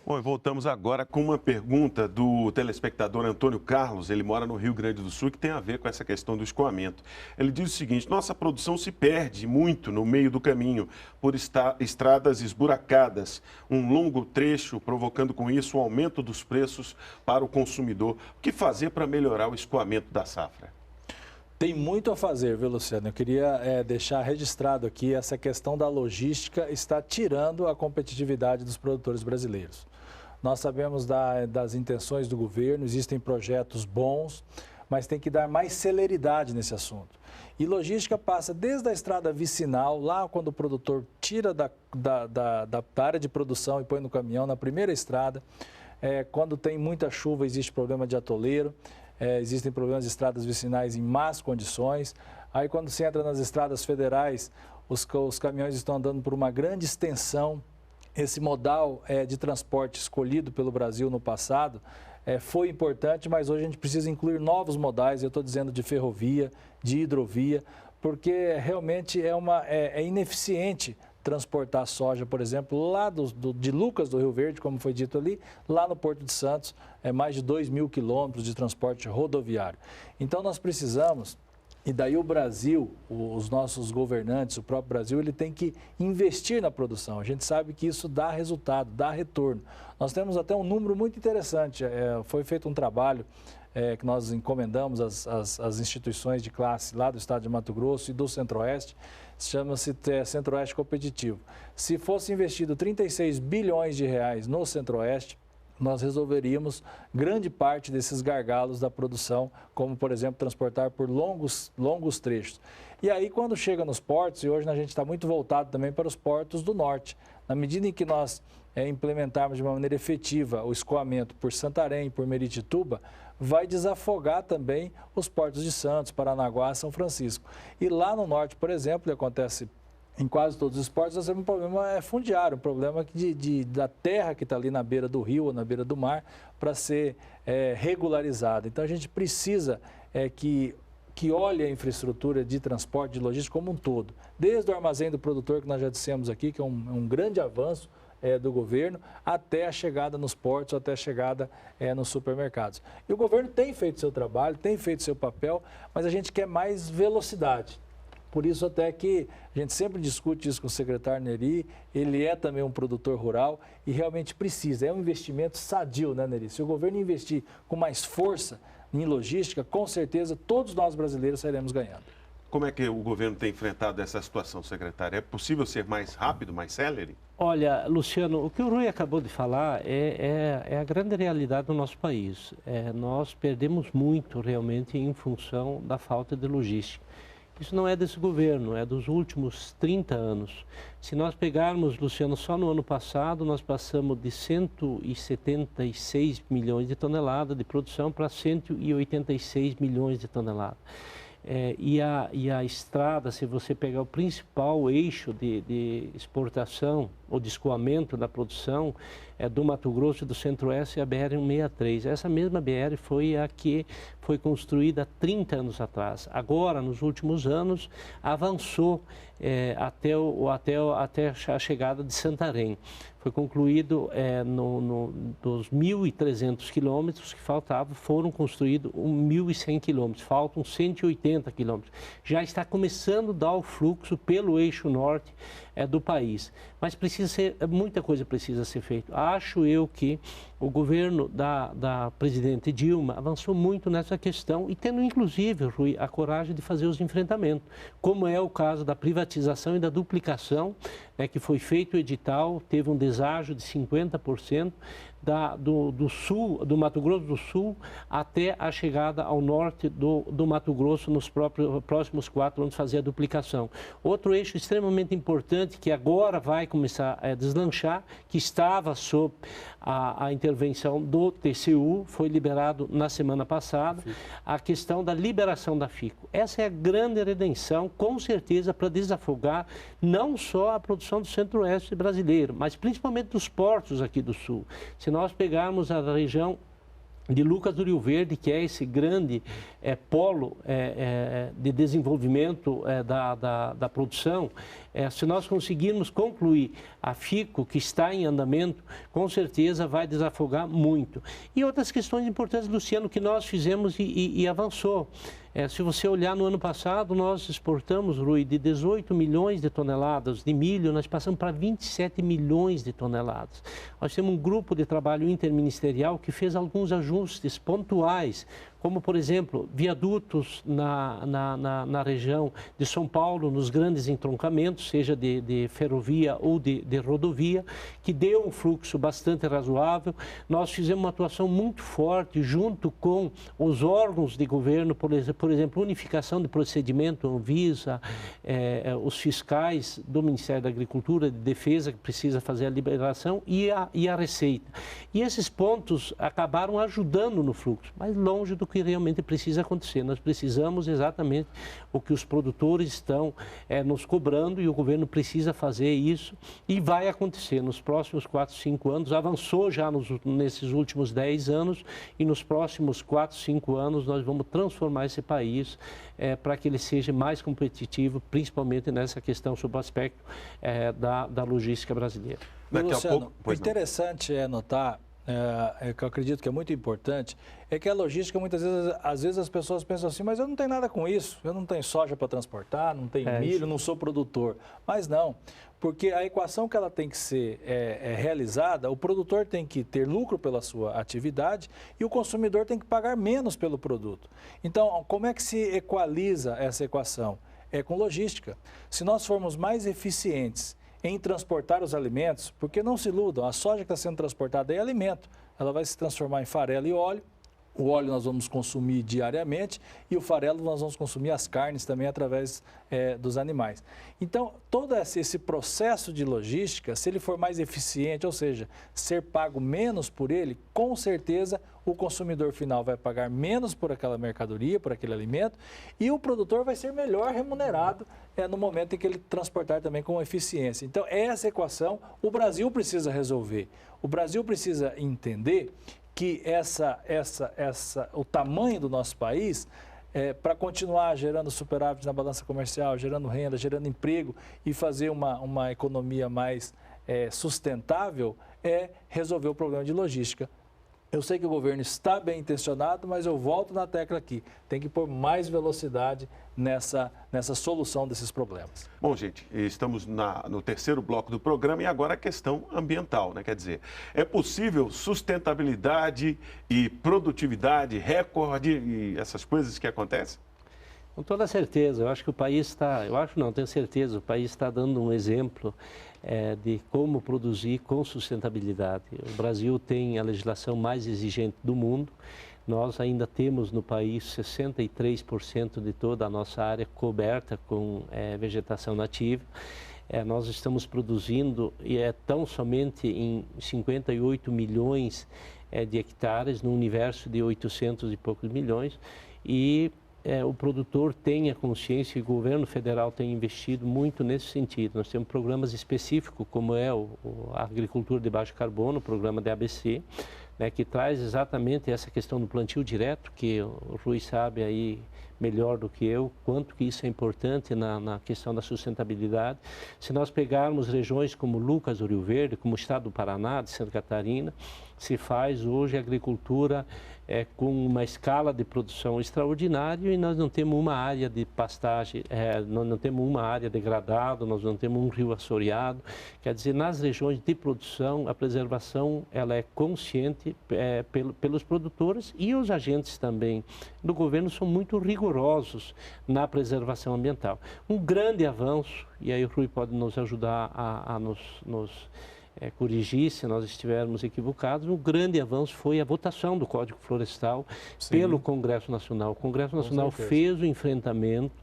Bom, voltamos agora com uma pergunta do telespectador Antônio Carlos. Ele mora no Rio Grande do Sul, que tem a ver com essa questão do escoamento. Ele diz o seguinte: nossa produção se perde muito no meio do caminho por estradas esburacadas, um longo trecho, provocando com isso o aumento dos preços para o consumidor. O que fazer para melhorar o escoamento da safra? Tem muito a fazer, viu, Luciano? Eu queria deixar registrado aqui essa questão da logística está tirando a competitividade dos produtores brasileiros. Nós sabemos das intenções do governo, existem projetos bons, mas tem que dar mais celeridade nesse assunto. E logística passa desde a estrada vicinal, lá quando o produtor tira da área de produção e põe no caminhão, na primeira estrada. Quando tem muita chuva, existe problema de atoleiro. Existem problemas de estradas vicinais em más condições. Aí quando se entra nas estradas federais, os caminhões estão andando por uma grande extensão. Esse modal de transporte escolhido pelo Brasil no passado foi importante, mas hoje a gente precisa incluir novos modais, eu estou dizendo de ferrovia, de hidrovia, porque realmente é ineficiente transportar soja, por exemplo, lá de Lucas do Rio Verde, como foi dito ali, lá no Porto de Santos, mais de 2.000 quilômetros de transporte rodoviário. Então nós precisamos, e daí o Brasil, os nossos governantes, o próprio Brasil, ele tem que investir na produção. A gente sabe que isso dá resultado, dá retorno. Nós temos até um número muito interessante, foi feito um trabalho que nós encomendamos às instituições de classe lá do estado de Mato Grosso e do Centro-Oeste, chama-se Centro-Oeste Competitivo. Se fosse investido 36 bilhões de reais no Centro-Oeste, nós resolveríamos grande parte desses gargalos da produção, como, por exemplo, transportar por longos trechos. E aí, quando chega nos portos, e hoje a gente está muito voltado também para os portos do norte, na medida em que nós implementarmos de uma maneira efetiva o escoamento por Santarém, por Meritituba, vai desafogar também os portos de Santos, Paranaguá, São Francisco. E lá no norte, por exemplo, acontece em quase todos os portos, nós temos um problema fundiário, um problema da terra que está ali na beira do rio ou na beira do mar para ser regularizada. Então, a gente precisa que olhe a infraestrutura de transporte, de logística como um todo. Desde o armazém do produtor, que nós já dissemos aqui, que é um grande avanço do governo, até a chegada nos portos, até a chegada nos supermercados. E o governo tem feito seu trabalho, tem feito seu papel, mas a gente quer mais velocidade. Por isso até que a gente sempre discute isso com o secretário Neri, ele é também um produtor rural e realmente precisa, é um investimento sadio, né, Neri? Se o governo investir com mais força em logística, com certeza todos nós brasileiros sairemos ganhando. Como é que o governo tem enfrentado essa situação, secretário? É possível ser mais rápido, mais célere? Olha, Luciano, o que o Rui acabou de falar é a grande realidade do nosso país. Nós perdemos muito realmente em função da falta de logística. Isso não é desse governo, é dos últimos 30 anos. Se nós pegarmos, Luciano, só no ano passado, nós passamos de 176 milhões de toneladas de produção para 186 milhões de toneladas. E a estrada, se você pegar o principal eixo de exportação ou de escoamento da produção do Mato Grosso e do Centro-Oeste, é a BR-163. Essa mesma BR foi a que foi construída há 30 anos atrás. Agora, nos últimos anos, avançou até a chegada de Santarém. Foi concluído dos 1.300 quilômetros que faltavam, foram construídos 1.100 quilômetros, faltam 180 quilômetros. Já está começando a dar o fluxo pelo eixo norte do país, mas muita coisa precisa ser feita. Acho eu que o governo da presidente Dilma avançou muito nessa questão e tendo inclusive, Rui, a coragem de fazer os enfrentamentos, como é o caso da privatização e da duplicação, que foi feito o edital, teve um deságio de 50% do Mato Grosso do Sul até a chegada ao norte do Mato Grosso nos próximos 4 anos fazer a duplicação. Outro eixo extremamente importante que agora vai começar a deslanchar, que estava sob a intervenção do TCU, foi liberado na semana passada, a questão da liberação da FICO. Essa é a grande redenção, com certeza, para desafogar não só a produção do centro-oeste brasileiro, mas principalmente dos portos aqui do sul. Se nós pegarmos a região de Lucas do Rio Verde, que é esse grande polo de desenvolvimento da produção, se nós conseguirmos concluir a FICO, que está em andamento, com certeza vai desafogar muito. E outras questões importantes, Luciano, que nós fizemos e avançou. Se você olhar no ano passado, nós exportamos, Rui, de 18 milhões de toneladas de milho, nós passamos para 27 milhões de toneladas. Nós temos um grupo de trabalho interministerial que fez alguns ajustes pontuais, como, por exemplo, viadutos na região de São Paulo, nos grandes entroncamentos, seja de ferrovia ou de rodovia, que deu um fluxo bastante razoável. Nós fizemos uma atuação muito forte junto com os órgãos de governo, por exemplo, unificação de procedimento, Anvisa, os fiscais do Ministério da Agricultura, de Defesa, que precisa fazer a liberação, e a Receita. E esses pontos acabaram ajudando no fluxo, mas longe do que realmente precisa acontecer. Nós precisamos exatamente o que os produtores estão nos cobrando e o governo precisa fazer isso e vai acontecer nos próximos 4, 5 anos. Avançou já nesses últimos 10 anos e nos próximos 4, 5 anos nós vamos transformar esse país para que ele seja mais competitivo, principalmente nessa questão sob o aspecto da logística brasileira. Luciano, o interessante é notar, que eu acredito que é muito importante, é que a logística, muitas vezes, às vezes as pessoas pensam assim, mas eu não tenho nada com isso, eu não tenho soja para transportar, não tenho milho, não sou produtor. Mas não, porque a equação que ela tem que ser realizada, o produtor tem que ter lucro pela sua atividade e o consumidor tem que pagar menos pelo produto. Então, como é que se equaliza essa equação? É com logística. Se nós formos mais eficientes em transportar os alimentos, porque não se iludam, a soja que está sendo transportada é alimento, ela vai se transformar em farelo e óleo. O óleo nós vamos consumir diariamente e o farelo nós vamos consumir as carnes também através dos animais. Então, todo esse processo de logística, se ele for mais eficiente, ou seja, ser pago menos por ele, com certeza o consumidor final vai pagar menos por aquela mercadoria, por aquele alimento, e o produtor vai ser melhor remunerado no momento em que ele transportar também com eficiência. Então, essa equação o Brasil precisa resolver. O Brasil precisa entender que o tamanho do nosso país, para continuar gerando superávit na balança comercial, gerando renda, gerando emprego e fazer uma economia mais sustentável, é resolver o problema de logística. Eu sei que o governo está bem intencionado, mas eu volto na tecla aqui. Tem que pôr mais velocidade nessa solução desses problemas. Bom, gente, estamos no terceiro bloco do programa e agora a questão ambiental, né? Quer dizer, é possível sustentabilidade e produtividade, recorde e essas coisas que acontecem? Com toda certeza, eu acho que o país está, tenho certeza, o país está dando um exemplo de como produzir com sustentabilidade. O Brasil tem a legislação mais exigente do mundo. Nós ainda temos no país 63% de toda a nossa área coberta com vegetação nativa. Nós estamos produzindo, tão somente em 58 milhões de hectares, num universo de 800 e poucos milhões, e o produtor tem a consciência e o governo federal tem investido muito nesse sentido. Nós temos programas específicos, como a agricultura de baixo carbono, o programa de ABC, que traz exatamente essa questão do plantio direto, que o Rui sabe aí melhor do que eu, quanto que isso é importante na questão da sustentabilidade. Se nós pegarmos regiões como Lucas do Rio Verde, como o estado do Paraná, de Santa Catarina, se faz hoje agricultura com uma escala de produção extraordinária e nós não temos uma área de pastagem, nós não temos uma área degradada, nós não temos um rio assoreado. Quer dizer, nas regiões de produção, a preservação ela é consciente pelos produtores e os agentes também do governo são muito rigorosos na preservação ambiental. Um grande avanço, e aí o Rui pode nos ajudar a nos corrigir se nós estivermos equivocados, um grande avanço foi a votação do Código Florestal pelo Congresso Nacional. O Congresso Nacional fez o enfrentamento,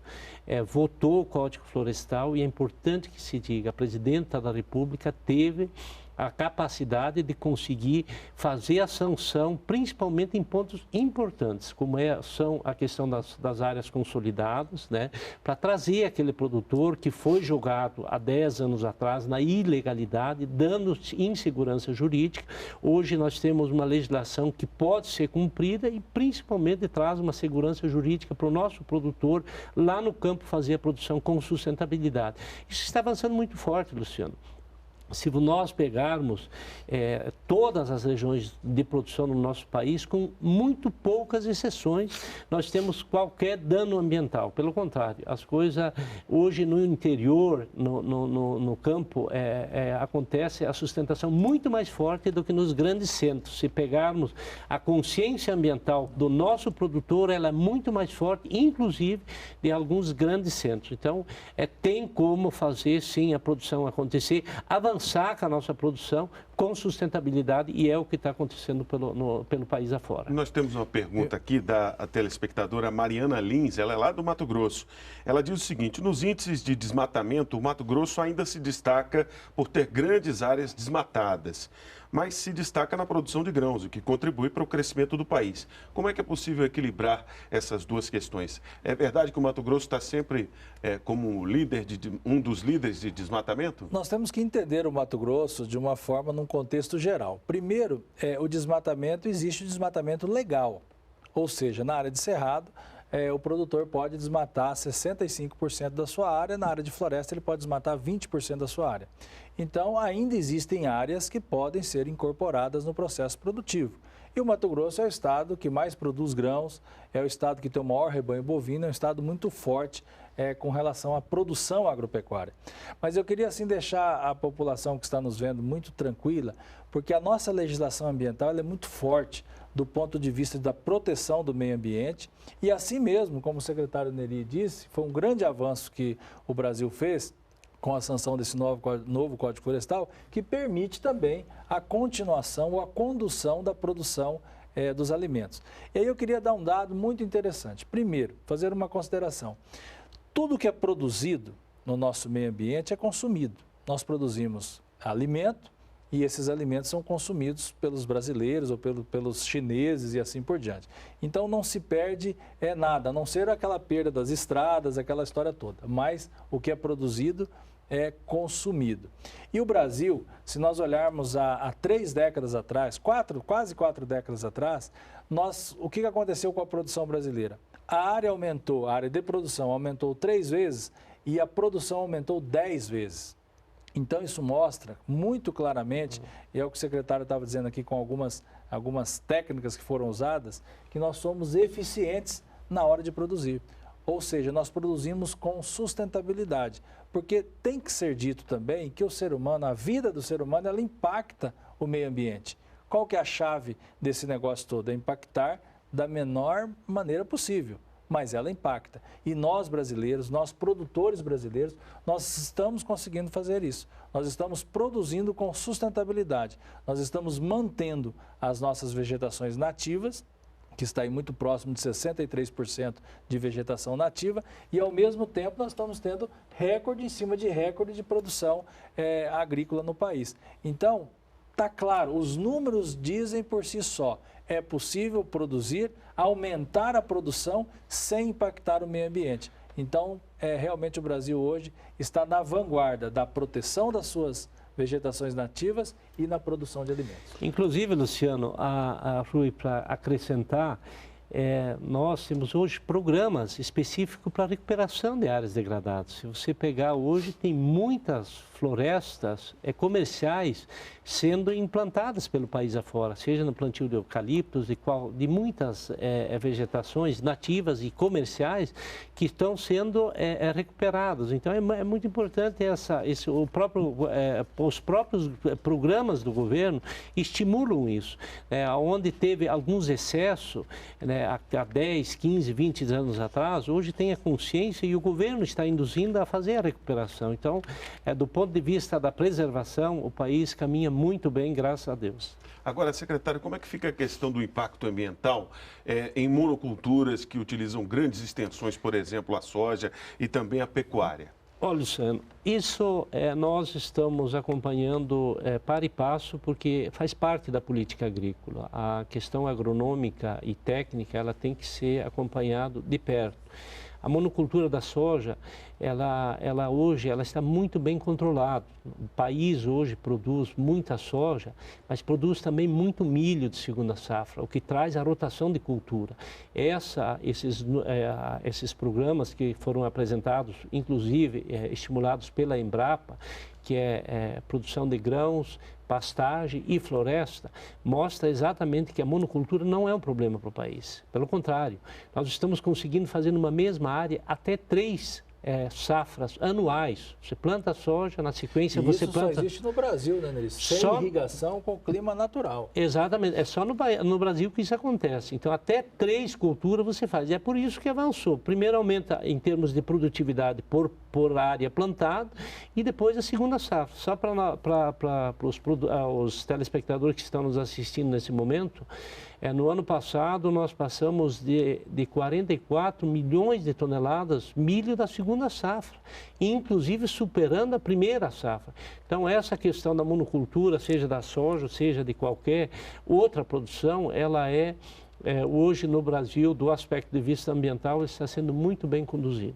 votou o Código Florestal e é importante que se diga, a Presidenta da República teve a capacidade de conseguir fazer a sanção, principalmente em pontos importantes, como são a questão das áreas consolidadas, né, para trazer aquele produtor que foi jogado há 10 anos atrás na ilegalidade, dando insegurança jurídica. Hoje nós temos uma legislação que pode ser cumprida e principalmente traz uma segurança jurídica para o nosso produtor lá no campo fazer a produção com sustentabilidade. Isso está avançando muito forte, Luciano. Se nós pegarmos todas as regiões de produção no nosso país, com muito poucas exceções, nós temos qualquer dano ambiental. Pelo contrário, as coisas hoje no interior, no campo, acontece a sustentação muito mais forte do que nos grandes centros. Se pegarmos a consciência ambiental do nosso produtor, ela é muito mais forte, inclusive de alguns grandes centros. Então, tem como fazer sim a produção acontecer, avançar com a nossa produção com sustentabilidade e é o que está acontecendo pelo país afora. Nós temos uma pergunta aqui da telespectadora Mariana Lins, ela é lá do Mato Grosso. Ela diz o seguinte: nos índices de desmatamento, o Mato Grosso ainda se destaca por ter grandes áreas desmatadas, mas se destaca na produção de grãos, o que contribui para o crescimento do país. Como é que é possível equilibrar essas duas questões? É verdade que o Mato Grosso está sempre como líder um dos líderes de desmatamento? Nós temos que entender o Mato Grosso de uma forma, num contexto geral. Primeiro, o desmatamento, existe o desmatamento legal, ou seja, na área de cerrado, o produtor pode desmatar 65% da sua área, na área de floresta ele pode desmatar 20% da sua área. Então, ainda existem áreas que podem ser incorporadas no processo produtivo. E o Mato Grosso é o estado que mais produz grãos, é o estado que tem o maior rebanho bovino, é um estado muito forte com relação à produção agropecuária. Mas eu queria assim deixar a população que está nos vendo muito tranquila, porque a nossa legislação ambiental ela é muito forte do ponto de vista da proteção do meio ambiente e assim mesmo, como o secretário Neri disse, foi um grande avanço que o Brasil fez com a sanção desse novo Código Florestal, que permite também a continuação ou a condução da produção dos alimentos. E aí eu queria dar um dado muito interessante. Primeiro, fazer uma consideração. Tudo que é produzido no nosso meio ambiente é consumido. Nós produzimos alimento e esses alimentos são consumidos pelos brasileiros ou pelos chineses e assim por diante. Então não se perde nada, a não ser aquela perda das estradas, aquela história toda. Mas o que é produzido é consumido. E o Brasil, se nós olharmos há 3 décadas atrás, quase 4 décadas atrás, o que aconteceu com a produção brasileira? A área aumentou, a área de produção aumentou 3 vezes e a produção aumentou 10 vezes. Então isso mostra muito claramente, e é o que o secretário estava dizendo aqui com algumas técnicas que foram usadas, que nós somos eficientes na hora de produzir. Ou seja, nós produzimos com sustentabilidade, porque tem que ser dito também que o ser humano, a vida do ser humano, ela impacta o meio ambiente. Qual que é a chave desse negócio todo? É impactar da menor maneira possível, mas ela impacta. E nós brasileiros, nós produtores brasileiros, nós estamos conseguindo fazer isso. Nós estamos produzindo com sustentabilidade, nós estamos mantendo as nossas vegetações nativas, que está aí muito próximo de 63% de vegetação nativa, e ao mesmo tempo nós estamos tendo recorde em cima de recorde de produção agrícola no país. Então, está claro, os números dizem por si só, é possível produzir, aumentar a produção sem impactar o meio ambiente. Então, realmente o Brasil hoje está na vanguarda da proteção das suas vegetações nativas e na produção de alimentos. Inclusive, Luciano, Rui, para acrescentar, nós temos hoje programas específicos para recuperação de áreas degradadas. Se você pegar hoje, tem muitas florestas comerciais sendo implantadas pelo país afora, seja no plantio de eucaliptos, de muitas vegetações nativas e comerciais que estão sendo recuperados. Então é muito importante os próprios programas do governo estimulam isso. Onde teve alguns excessos, há 10, 15, 20 anos atrás, hoje tem a consciência e o governo está induzindo a fazer a recuperação. Então, do ponto de vista da preservação, o país caminha muito bem, graças a Deus. Agora, secretário, como é que fica a questão do impacto ambiental em monoculturas que utilizam grandes extensões, por exemplo, a soja e também a pecuária? Olha, Luciano, isso nós estamos acompanhando para e passo, porque faz parte da política agrícola. A questão agronômica e técnica, ela tem que ser acompanhada de perto. A monocultura da soja, ela hoje está muito bem controlada. O país hoje produz muita soja, mas produz também muito milho de segunda safra, o que traz a rotação de cultura. Esses programas que foram apresentados, inclusive estimulados pela Embrapa, que é produção de grãos, pastagem e floresta, mostra exatamente que a monocultura não é um problema para o país. Pelo contrário, nós estamos conseguindo fazer numa mesma área até 3 safras anuais. Você planta soja, na sequência você planta... Isso só existe no Brasil, né, Neris? Sem irrigação, com clima natural. Exatamente, é só no Brasil que isso acontece. Então, até 3 culturas você faz. E é por isso que avançou. Primeiro aumenta em termos de produtividade por área plantada e depois a segunda safra. Só para os telespectadores que estão nos assistindo nesse momento, no ano passado nós passamos de 44 milhões de toneladas milho da segunda safra, inclusive superando a primeira safra. Então essa questão da monocultura, seja da soja, seja de qualquer outra produção, ela hoje no Brasil, do aspecto de vista ambiental, está sendo muito bem conduzido.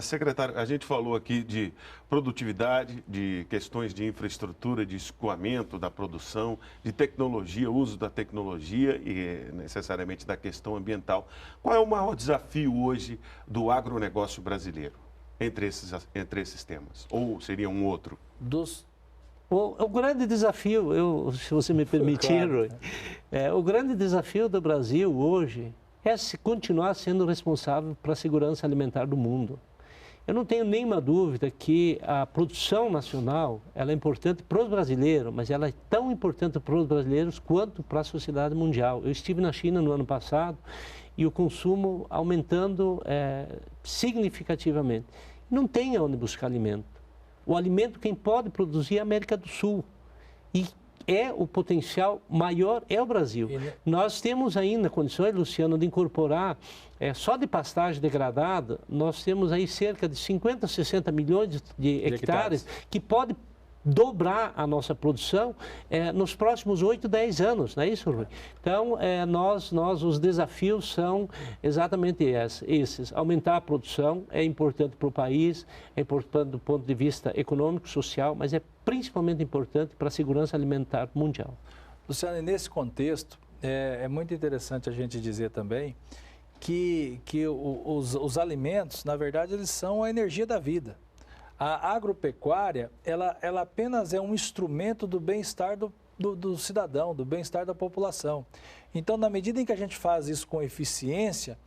Secretário, a gente falou aqui de produtividade, de questões de infraestrutura, de escoamento da produção, de tecnologia, uso da tecnologia e necessariamente da questão ambiental. Qual é o maior desafio hoje do agronegócio brasileiro entre esses temas? Ou seria um outro? O grande desafio, se você me permitir, claro. O grande desafio do Brasil hoje é continuar sendo responsável para a segurança alimentar do mundo. Eu não tenho nenhuma dúvida que a produção nacional ela é importante para os brasileiros, mas ela é tão importante para os brasileiros quanto para a sociedade mundial. Eu estive na China no ano passado e o consumo aumentando significativamente. Não tem onde buscar alimento. O alimento quem pode produzir é a América do Sul. E o potencial maior é o Brasil. Nós temos ainda condições, Luciano, de incorporar, só de pastagem degradada, nós temos aí cerca de 50, 60 milhões de hectares que pode dobrar a nossa produção nos próximos 8, 10 anos, não é isso, Rui? Então, os desafios são exatamente esses. Aumentar a produção é importante para o país, é importante do ponto de vista econômico, social, mas é principalmente importante para a segurança alimentar mundial. Luciano, nesse contexto, é muito interessante a gente dizer também que os alimentos, na verdade, eles são a energia da vida. A agropecuária, ela apenas é um instrumento do bem-estar do cidadão, do bem-estar da população. Então, na medida em que a gente faz isso com eficiência,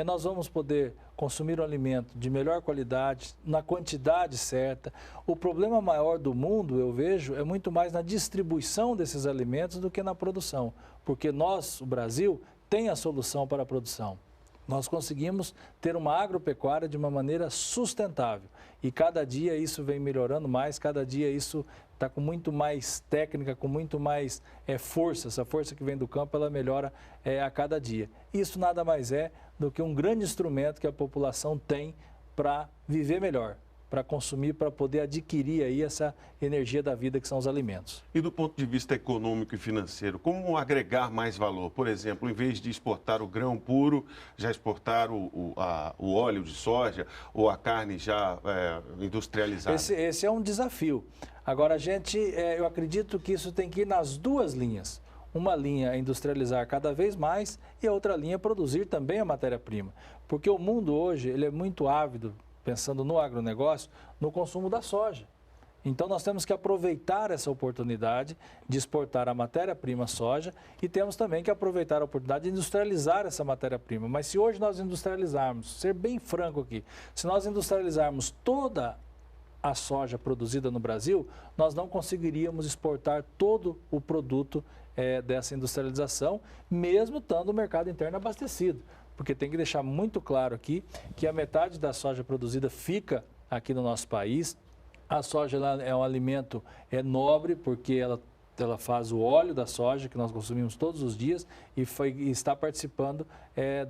nós vamos poder consumir um alimento de melhor qualidade, na quantidade certa. O problema maior do mundo, eu vejo, é muito mais na distribuição desses alimentos do que na produção, porque o Brasil, tem a solução para a produção. Nós conseguimos ter uma agropecuária de uma maneira sustentável e cada dia isso vem melhorando mais, cada dia isso está com muito mais técnica, com muito mais força. Essa força que vem do campo, ela melhora a cada dia. Isso nada mais é do que um grande instrumento que a população tem para viver melhor, para consumir, para poder adquirir aí essa energia da vida que são os alimentos. E do ponto de vista econômico e financeiro, como agregar mais valor? Por exemplo, em vez de exportar o grão puro, já exportar o óleo de soja ou a carne já industrializada? Esse é um desafio. Agora, eu acredito que isso tem que ir nas duas linhas. uma linha é industrializar cada vez mais e a outra linha é produzir também a matéria-prima. Porque o mundo hoje ele é muito ávido, pensando no agronegócio, no consumo da soja. Então, nós temos que aproveitar essa oportunidade de exportar a matéria-prima soja e temos também que aproveitar a oportunidade de industrializar essa matéria-prima. Mas se hoje nós industrializarmos, ser bem franco aqui, se nós industrializarmos toda a soja produzida no Brasil, nós não conseguiríamos exportar todo o produto dessa industrialização, mesmo estando o mercado interno abastecido. Porque tem que deixar muito claro aqui que a metade da soja produzida fica aqui no nosso país. A soja é um alimento nobre, porque ela faz o óleo da soja, que nós consumimos todos os dias, e está participando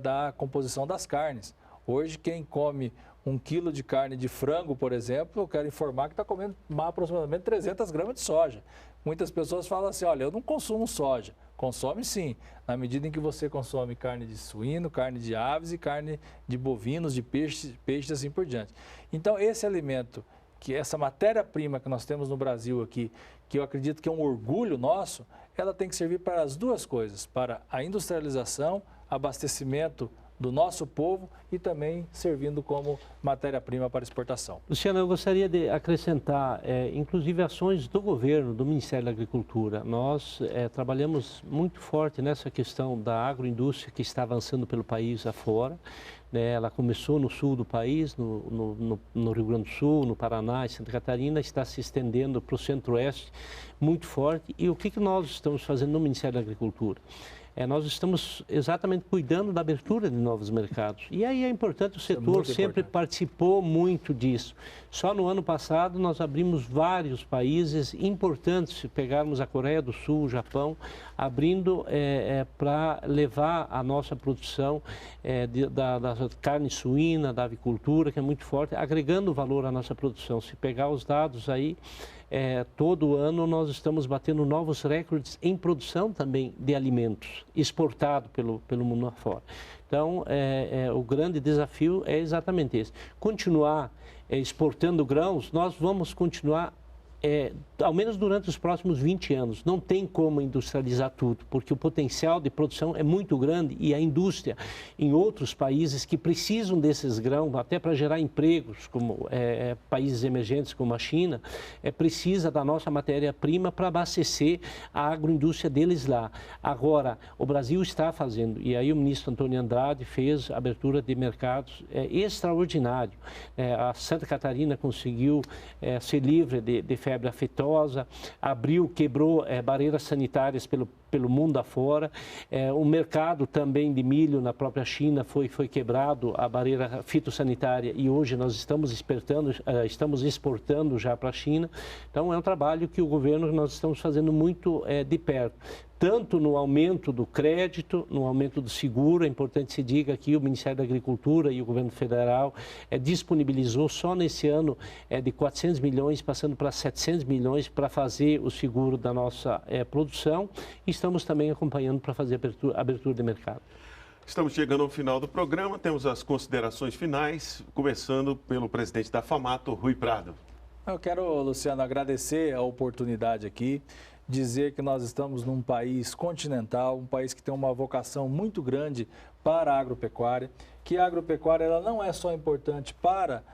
da composição das carnes. Hoje, quem come 1 quilo de carne de frango, por exemplo, eu quero informar que está comendo aproximadamente 300 gramas de soja. Muitas pessoas falam assim, olha, eu não consumo soja. Consome sim, na medida em que você consome carne de suíno, carne de aves e carne de bovinos, de peixes e assim por diante. Então, esse alimento, que essa matéria-prima que nós temos no Brasil aqui, que eu acredito que é um orgulho nosso, ela tem que servir para as duas coisas, para a industrialização, abastecimento do nosso povo e também servindo como matéria-prima para exportação. Luciano, eu gostaria de acrescentar, inclusive, ações do governo, do Ministério da Agricultura. Nós trabalhamos muito forte nessa questão da agroindústria que está avançando pelo país afora. Ela começou no sul do país, no Rio Grande do Sul, no Paraná e Santa Catarina, está se estendendo para o centro-oeste muito forte. E o que nós estamos fazendo no Ministério da Agricultura? Nós estamos exatamente cuidando da abertura de novos mercados. E aí é importante, o setor sempre participou muito disso. Só no ano passado nós abrimos vários países importantes, se pegarmos a Coreia do Sul, o Japão, abrindo para levar a nossa produção da carne suína, da avicultura, que é muito forte, agregando valor à nossa produção. Se pegar os dados aí, todo ano nós estamos batendo novos recordes em produção também de alimentos, exportado pelo mundo afora. Então, o grande desafio é exatamente esse. Continuar exportando grãos, nós vamos continuar ao menos durante os próximos 20 anos. Não tem como industrializar tudo, porque o potencial de produção é muito grande e a indústria em outros países que precisam desses grãos, até para gerar empregos, como países emergentes como a China, precisa da nossa matéria-prima para abastecer a agroindústria deles lá. Agora, o Brasil está fazendo, e aí o ministro Antônio Andrade fez abertura de mercados extraordinário. A Santa Catarina conseguiu ser livre de febre aftosa, abriu, quebrou barreiras sanitárias pelo mundo afora. O mercado também de milho na própria China foi quebrado, a barreira fitossanitária, e hoje nós estamos exportando já para a China. Então é um trabalho que o governo nós estamos fazendo muito de perto. Tanto no aumento do crédito, no aumento do seguro, é importante se diga que o Ministério da Agricultura e o governo federal disponibilizou só nesse ano de 400 milhões, passando para 700 milhões para fazer o seguro da nossa produção. E estamos também acompanhando para fazer abertura de mercado. Estamos chegando ao final do programa, temos as considerações finais, começando pelo presidente da FAMATO, Rui Prado. Eu quero, Luciano, agradecer a oportunidade aqui, dizer que nós estamos num país continental, um país que tem uma vocação muito grande para a agropecuária, que a agropecuária ela não é só importante para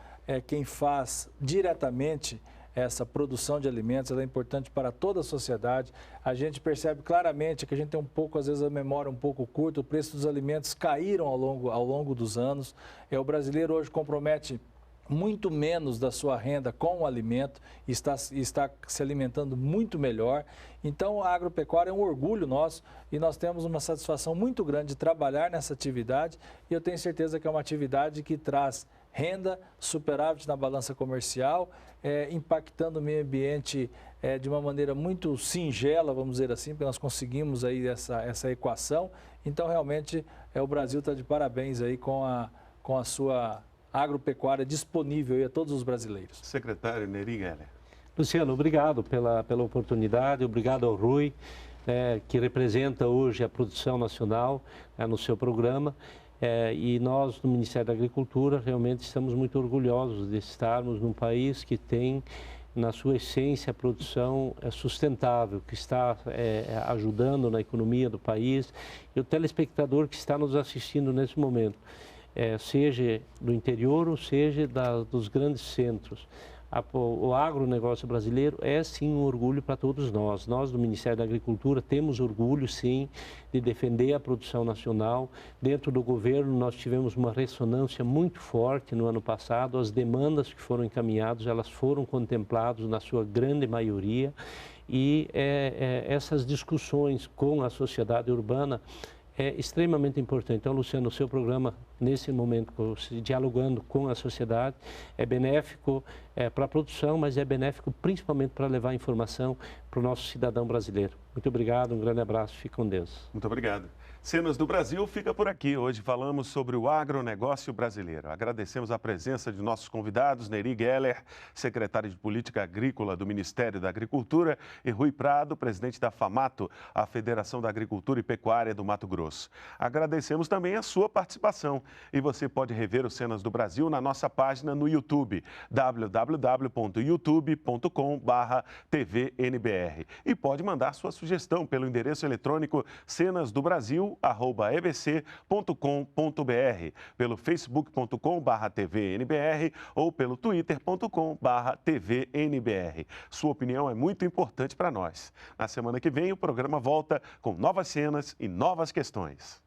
quem faz diretamente essa produção de alimentos, ela é importante para toda a sociedade. A gente percebe claramente que a gente tem às vezes a memória um pouco curta, o preço dos alimentos caíram ao longo dos anos. O brasileiro hoje compromete muito menos da sua renda com o alimento e está se alimentando muito melhor. Então, a agropecuária é um orgulho nosso e nós temos uma satisfação muito grande de trabalhar nessa atividade e eu tenho certeza que é uma atividade que traz renda, superávit na balança comercial, impactando o meio ambiente de uma maneira muito singela, vamos dizer assim, porque nós conseguimos aí essa equação. Então, realmente, o Brasil está de parabéns aí com a sua agropecuária disponível aí a todos os brasileiros. Secretário Neri Geller. Luciano, obrigado pela oportunidade, obrigado ao Rui, que representa hoje a produção nacional no seu programa. E nós, no Ministério da Agricultura, realmente estamos muito orgulhosos de estarmos num país que tem na sua essência, a produção sustentável, que está ajudando na economia do país, e o telespectador que está nos assistindo nesse momento, seja do interior ou seja dos grandes centros. O agronegócio brasileiro é sim um orgulho para todos nós. Nós do Ministério da Agricultura temos orgulho sim de defender a produção nacional. Dentro do governo nós tivemos uma ressonância muito forte no ano passado. As demandas que foram encaminhadas, elas foram contempladas na sua grande maioria. E essas discussões com a sociedade urbana é extremamente importante. Então, Luciano, o seu programa, nesse momento, dialogando com a sociedade, é benéfico para a produção, mas é benéfico principalmente para levar informação para o nosso cidadão brasileiro. Muito obrigado, um grande abraço, fique com Deus. Muito obrigado. Cenas do Brasil fica por aqui. Hoje falamos sobre o agronegócio brasileiro. Agradecemos a presença de nossos convidados, Neri Geller, secretário de Política Agrícola do Ministério da Agricultura, e Rui Prado, presidente da FAMATO, a Federação da Agricultura e Pecuária do Mato Grosso. Agradecemos também a sua participação. E você pode rever o Cenas do Brasil na nossa página no YouTube, www.youtube.com/tvnbr. E pode mandar sua sugestão pelo endereço eletrônico cenasdobrasil@ebc.com.br, pelo facebook.com/tvnbr ou pelo twitter.com/tvnbr. Sua opinião é muito importante para nós. Na semana que vem, o programa volta com novas cenas e novas questões.